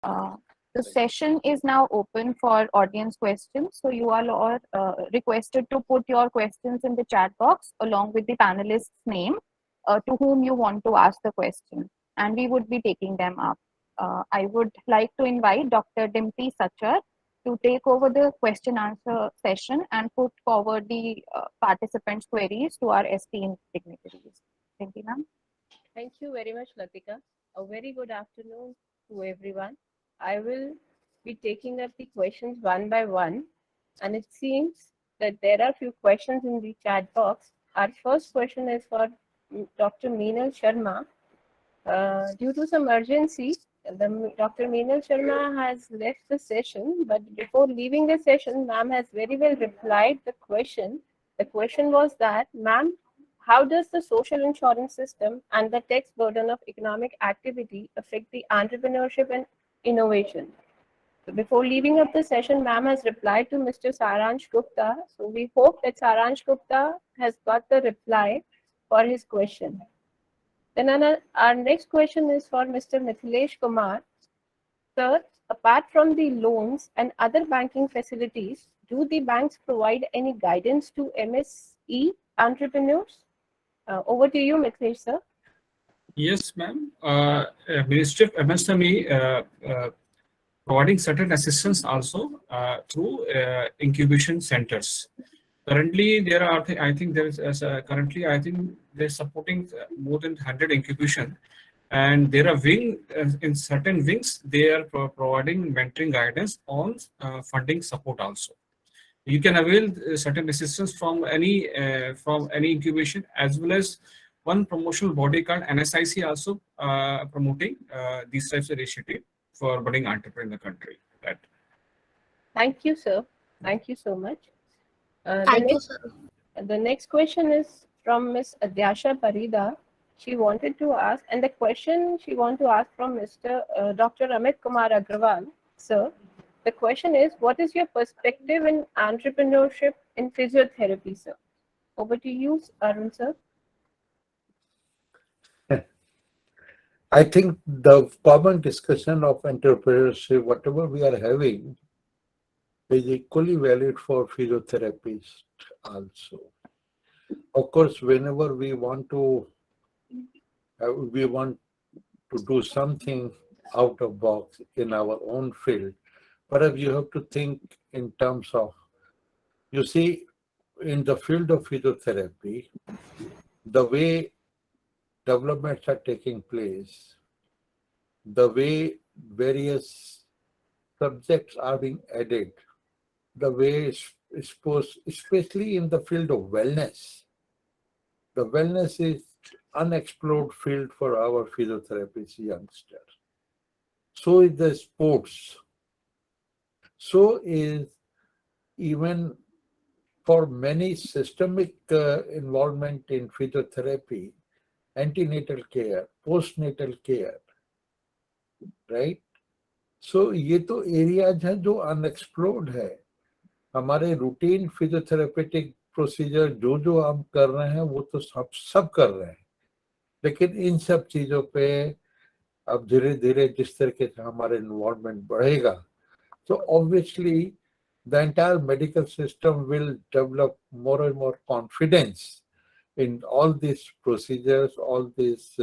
Uh, the session is now open for audience questions. So you all are requested to put your questions in the chat box along with the panelist's name to whom you want to ask the question. And we would be taking them up. I would like to invite Dr. Dimpy Sachar to take over the question answer session and put forward the participants' queries to our esteemed dignitaries. Thank you, ma'am. Thank you very much, Latika. A very good afternoon to everyone. I will be taking up the questions one by one, and it seems that there are few questions in the chat box. Our first question is for Dr. Meenal Sharma. Due to some urgency, Dr. Meenal Sharma has left the session, but before leaving the session, ma'am has very well replied the question. The question was that, ma'am, how does the social insurance system and the tax burden of economic activity affect the entrepreneurship and innovation? So before leaving up the session, ma'am has replied to Mr. Saransh Gupta. So we hope that Saransh Gupta has got the reply for his question. Then our next question is for Mr. Mithilesh Kumar. Sir, apart from the loans and other banking facilities, do the banks provide any guidance to MSE entrepreneurs? Over to you, Mithilesh, sir. Yes, ma'am. Ministry of MSME providing certain assistance also through incubation centers. Currently, there are, I think there is currently, I think they're supporting more than 100 incubation, and there are in certain wings they are providing mentoring guidance on funding support also. You can avail certain assistance from any incubation, as well as one promotional body called NSIC also promoting these types of initiative for budding entrepreneur in the country. That. Thank you, sir. Thank you so much. Thank you, sir. The next question is from Ms. Adyasha Parida. She wanted to ask, and the question she wanted to ask from Mr. Dr. Amit Kumar Agarwal, sir. The question is, what is your perspective in entrepreneurship in physiotherapy, sir? Over to you, Arun, sir. I think the common discussion of entrepreneurship, whatever we are having, is equally valid for physiotherapists also. Of course, whenever we want to do something out of box in our own field, perhaps you have to think in terms of, you see, in the field of physiotherapy, the way developments are taking place, the way various subjects are being added, the way especially in the field of wellness, the wellness is unexplored field for our physiotherapists youngsters. So is the sports. So is even for many systemic involvement in physiotherapy, antenatal care, postnatal care, right? So ये तो areas हैं जो unexplored है. हमारे routine फिजियोथेरेपेटिक procedure जो हम कर रहे हैं वो तो सब कर रहे हैं, लेकिन इन सब चीजों पे अब धीरे धीरे जिस तरीके से हमारे इन्वॉल्वमेंट बढ़ेगा, तो obviously the entire medical system will develop more and more confidence in all these procedures, all this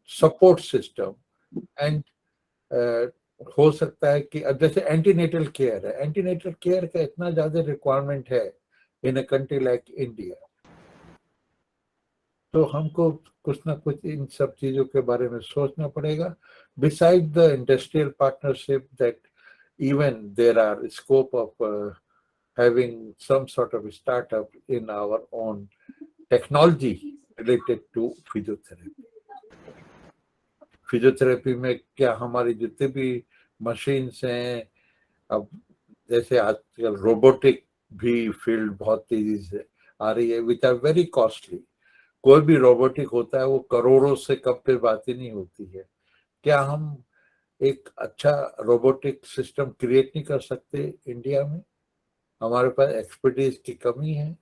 support system, and हो सकता है कि अब जैसे एंटीनेटल केयर है, एंटीनेटल केयर का इतना ज्यादा रिक्वायरमेंट है इन अ कंट्री लाइक इंडिया, तो हमको कुछ ना कुछ इन सब चीजों के बारे में सोचना पड़ेगा. Besides the industrial partnership, that even there are scope of having some sort of a startup in our own technology related to physiotherapy. Physiotherapy में क्या हमारी जितने भी मशीन्स हैं, अब जैसे आजकल रोबोटिक भी फील्ड बहुत तेजी से आ रही है, विच आर वेरी कॉस्टली. कोई भी रोबोटिक होता है वो करोड़ों से कम पे बात ही नहीं होती है. क्या हम एक अच्छा रोबोटिक सिस्टम क्रिएट नहीं कर सकते इंडिया में? हमारे पास एक्सपर्टीज की कमी है?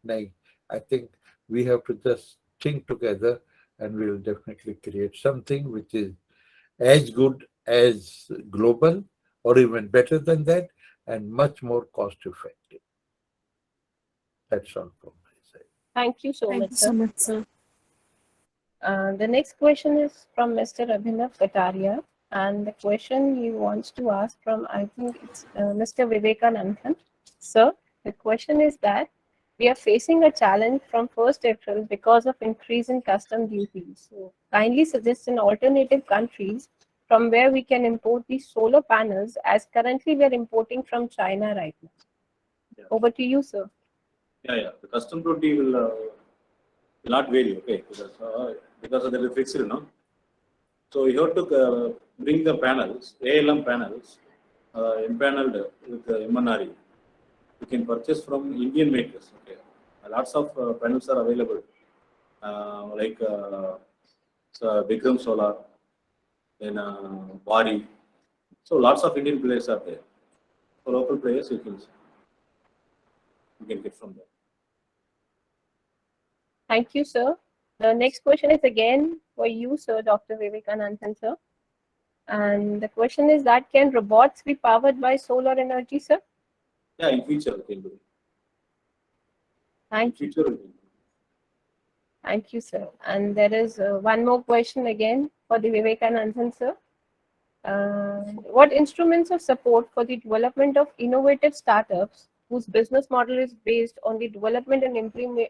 नहीं. I think we have to just think together and we will definitely create something which is as good as global or even better than that, and much more cost effective. That's all from my side. Thank you so Thank much, you sir. so much, sir. The next question is from Mr. Abhinav Kataria, and the question he wants to ask from, I think it's Mr. Vivekananthan. Sir, the question is that we are facing a challenge from 1st April because of increase in custom duties. So kindly suggest an alternative countries from where we can import these solar panels, as currently we are importing from China right now. Yeah. Over to you, sir. Yeah. The custom duty will not vary, okay, because of the fixed, So you have to bring the panels, ALM panels, impaneled with the MNRE. You can purchase from Indian makers. Okay, lots of panels are available, like Bikram Solar, then Bari. So lots of Indian players are there. For local players, you can get from there. Thank you, sir. The next question is again for you, sir, Dr. Vivekananthan, sir. And the question is that can robots be powered by solar energy, sir? Yeah, in future we can do it. Thank you. Future we can do it. Thank you, sir. And there is one more question again for the Vivekananthan, sir. What instruments of support for the development of innovative startups whose business model is based on the development and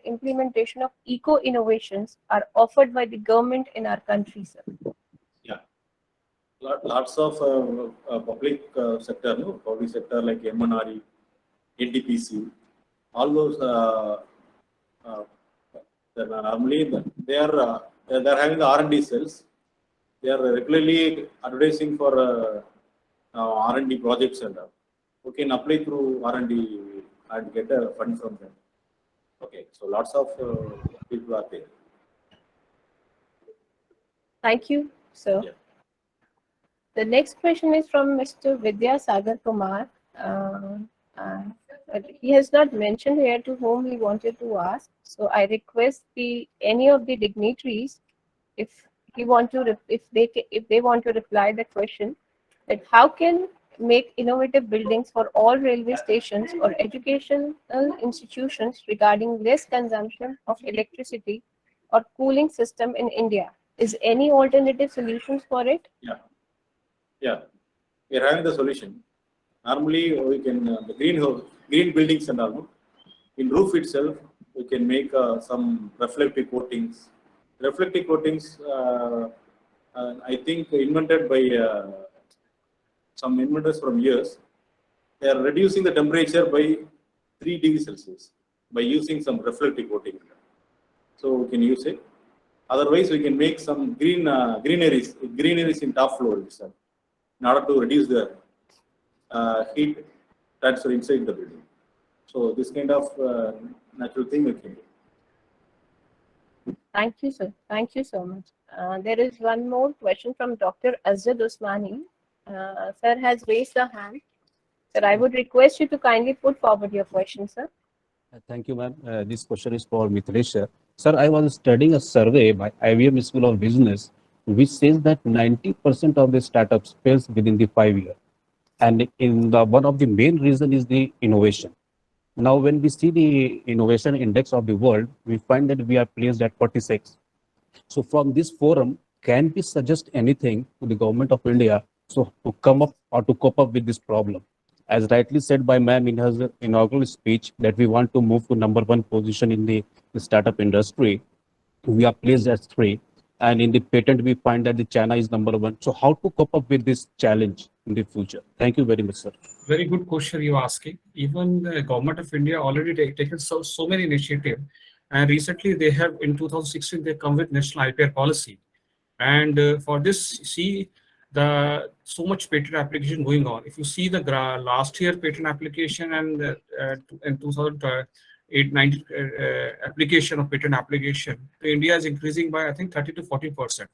implementation of eco-innovations are offered by the government in our country, sir? Yeah, lots of public sector, public sector like MNRE, NTPC, all those. Normally, they're having the R&D cells. They are regularly advertising for R&D projects and you can apply through R&D and get a fund from them. Okay, so lots of people are there. Thank you, sir. Yeah. The next question is from Mr. Vidya Sagar Kumar. But he has not mentioned here to whom he wanted to ask. So I request any of the dignitaries, if they want to reply the question, that how can make innovative buildings for all railway stations or educational institutions regarding less consumption of electricity or cooling system in India? Is any alternative solutions for it? Yeah, we are having the solution. Normally, we can the green buildings and all. In roof itself, we can make some reflective coatings. Reflective coatings, I think, invented by some inventors from US. They are reducing the temperature by 3 degrees Celsius by using some reflective coating. So we can use it. Otherwise, we can make some greeneries in top floor itself, in order to reduce the heat transfer inside the building. So this kind of natural thing we can do. Thank you, sir. Thank you so much. There is one more question from Dr. Azad Usmani. Sir has raised a hand. Sir, I would request you to kindly put forward your question, sir. Thank you, ma'am. This question is for Mithilesh. Sir, I was studying a survey by IBM School of Business, which says that 90% of the startups fails within the 5 years. And one of the main reason is the innovation. Now, when we see the innovation index of the world, we find that we are placed at 46. So from this forum, can we suggest anything to the government of India so to come up or to cope up with this problem? As rightly said by ma'am in her inaugural speech, that we want to move to #1 position in the startup industry. We are placed at 3. And in the patent, we find that the China is #1. So how to cope up with this challenge in the future? Thank you very much, sir. Very good question you're asking. Even the government of India already taken so many initiatives. And recently they have, in 2016, they come with national IPR policy. And for this, see so much patent application going on. If you see the last year patent application and in 2008-19 application of patent application, India is increasing by I think 30 to 40%,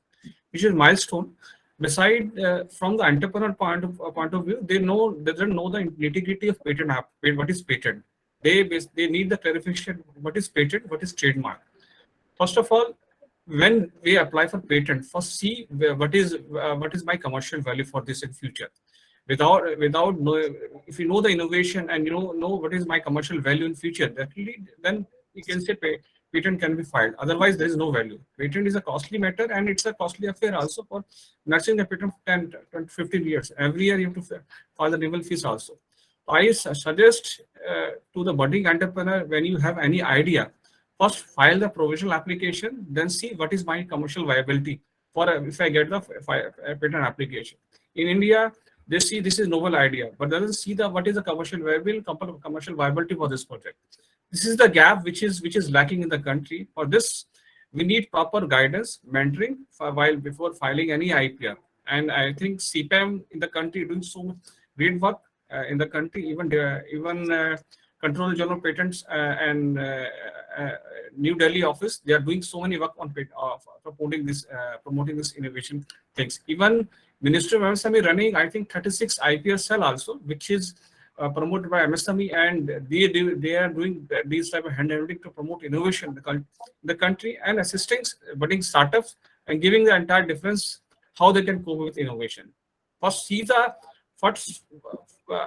which is a milestone. Beside, from the entrepreneur point of view, they don't know the nitty-gritty of patent. What is patent? They need the clarification. What is patent? What is trademark? First of all, when we apply for patent, first see what is my commercial value for this in future. Without know, if you know the innovation and you know what is my commercial value in future, that really, then you can say patent can be filed. Otherwise, there is no value. Patent is a costly matter and it's a costly affair also for nursing a patent for 10, 20, 15 years. Every year you have to file the renewal fees also. I suggest to the budding entrepreneur, when you have any idea, first file the provisional application, then see what is my commercial viability for if I get the patent application. In India, they see this is novel idea, but doesn't see what is the commercial viability for this project. This is the gap which is lacking in the country. For this, we need proper guidance, mentoring before filing any IPR. And I think CPAM in the country doing so much great work in the country. Even Controller General Patents and New Delhi office, they are doing so many work on promoting this innovation things. Even Ministry of MSME running, I think 36 IPS cell also, which is promoted by MSME, and they are doing these type of handholding to promote innovation in the country and assisting budding startups and giving the entire difference how they can cope with innovation. First,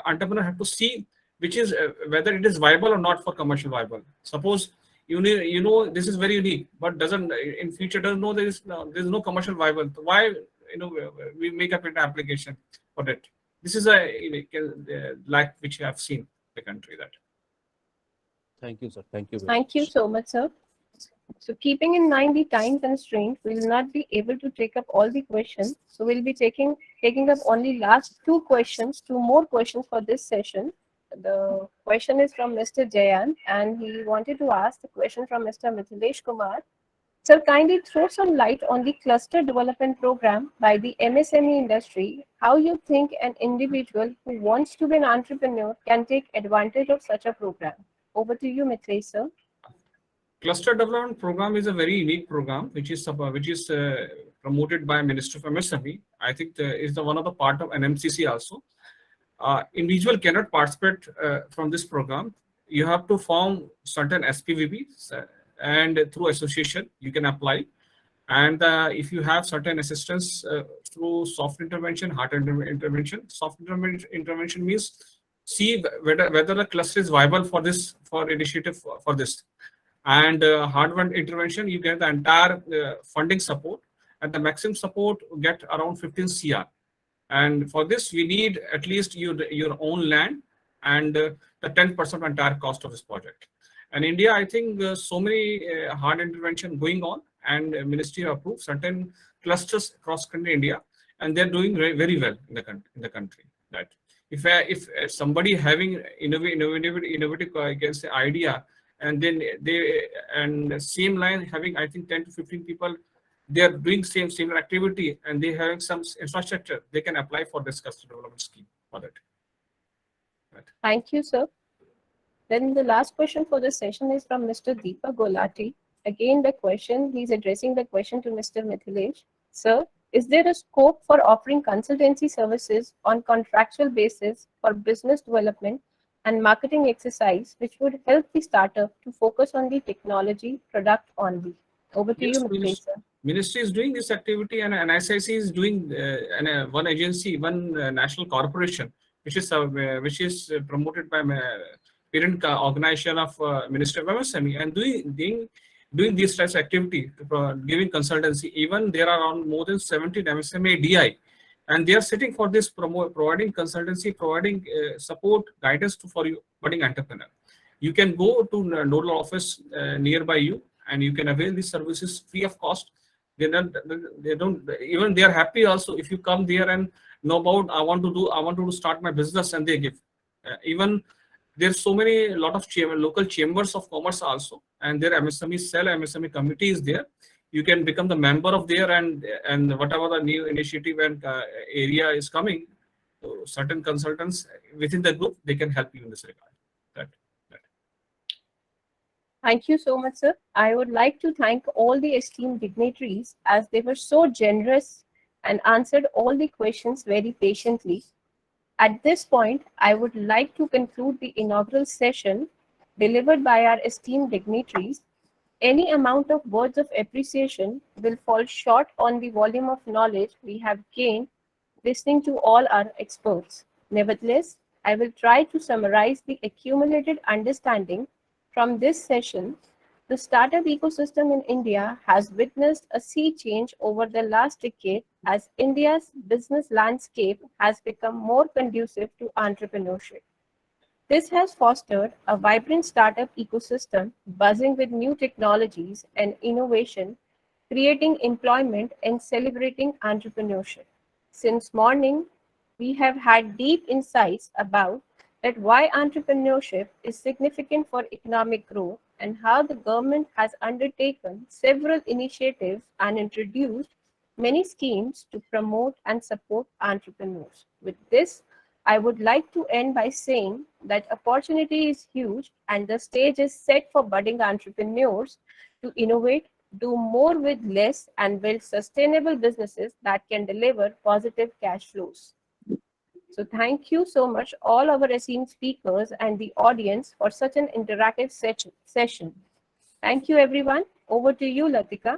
entrepreneur have to see which is whether it is viable or not for commercial viable. Suppose you know this is very unique, but doesn't in future doesn't know there is no commercial viable. Why we make up an application for it? This is a lack which I have seen in the country. That. Thank you, sir. Thank you. Thank you so much, sir. So keeping in mind the time constraint, we will not be able to take up all the questions. So we'll be taking up only last two more questions for this session. The question is from Mr. Jayan, and he wanted to ask the question from Mr. Mithilesh Kumar. Sir, kindly throw some light on the cluster development program by the MSME industry. How you think an individual who wants to be an entrepreneur can take advantage of such a program? Over to you, Mithilesh, sir. Cluster development program is a very unique program which is promoted by Ministry of MSME. I think is one of the part of NMCC also. Individual cannot participate from this program. You have to form certain SPVBs and through association you can apply. And if you have certain assistance through soft intervention, hard intervention, soft intervention means see whether the cluster is viable for this initiative for this. And hard intervention, you get the entire funding support, and the maximum support get around 15 CR. And for this, we need at least your own land and the 10% entire cost of this project. And India, I think so many hard intervention going on, and Ministry approved certain clusters across country India, and they're doing very well in the country. That if somebody having innovative I can say idea, and then same line having I think 10 to 15 people, they are doing similar activity and they having some infrastructure, they can apply for this cluster development scheme for that. Right. Thank you, sir. Then the last question for this session is from Mr. Deepak Golati. Again, he's addressing the question to Mr. Mithilesh. Sir, is there a scope for offering consultancy services on contractual basis for business development and marketing exercise, which would help the startup to focus on the technology product only? Over to you, Mithilesh, sir. Ministry is doing this activity, and NICIC is doing one agency, one national corporation, which is promoted by parent organization of Ministry of MSME, and doing these types of activity, giving consultancy. Even there are around more than 17 MSME DI, and they are sitting for this providing consultancy, providing support, guidance for you budding entrepreneur. You can go to nodal office nearby you, and you can avail these services free of cost. They don't even they are happy also if you come there and know about I want to start my business, and they give. Even there's lot of local chambers of commerce also, and their MSME cell, MSME committee is there. You can become the member of there, and whatever the new initiative and area is coming, so certain consultants within the group, they can help you in this regard. That. Thank you so much, sir. I would like to thank all the esteemed dignitaries as they were so generous and answered all the questions very patiently. At this point, I would like to conclude the inaugural session delivered by our esteemed dignitaries. Any amount of words of appreciation will fall short on the volume of knowledge we have gained listening to all our experts. Nevertheless, I will try to summarize the accumulated understanding from this session. The startup ecosystem in India has witnessed a sea change over the last decade as India's business landscape has become more conducive to entrepreneurship. This has fostered a vibrant startup ecosystem buzzing with new technologies and innovation, creating employment and celebrating entrepreneurship. Since morning, we have had deep insights about that why entrepreneurship is significant for economic growth and how the government has undertaken several initiatives and introduced many schemes to promote and support entrepreneurs. With this, I would like to end by saying that opportunity is huge and the stage is set for budding entrepreneurs to innovate, do more with less, and build sustainable businesses that can deliver positive cash flows. So thank you so much all our esteemed speakers and the audience for such an interactive session. Thank you everyone. Over to you, Latika.